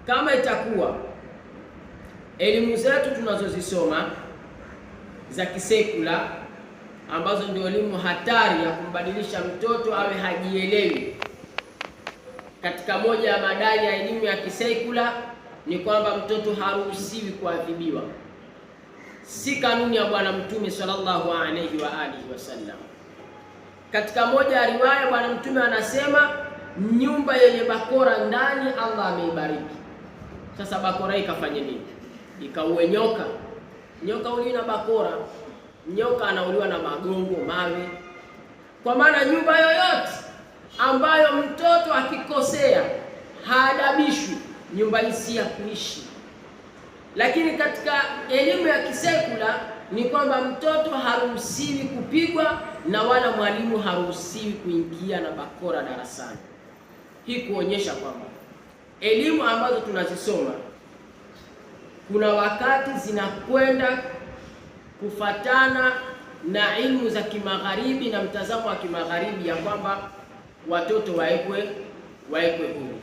kama itakuwa elimu zetu tunazozisoma za kisekula ambazo ndio elimu hatari ya kumbadilisha mtoto awe hajielewi, katika moja ya madai ya elimu ya kisekula ni kwamba mtoto haruhusiwi kuadhibiwa. Si kanuni ya Bwana Mtume sallallahu alayhi wa alihi wasallam. Katika moja ya riwaya Bwana Mtume anasema nyumba yenye bakora ndani Allah ameibariki. Sasa bakora ikafanye nini? Ikauwe nyoka. Nyoka uliwa na bakora, nyoka anauliwa na magongo, mawe. Kwa maana nyumba yoyote ambayo mtoto akikosea haadabishwi, nyumba hii si ya kuishi. Lakini katika elimu ya kisekula ni kwamba mtoto haruhusiwi kupigwa na wala mwalimu haruhusiwi kuingia na bakora darasani. Hii kuonyesha kwamba elimu ambazo tunazisoma kuna wakati zinakwenda kufatana na ilmu za kimagharibi na mtazamo wa kimagharibi ya kwamba watoto waekwe huru.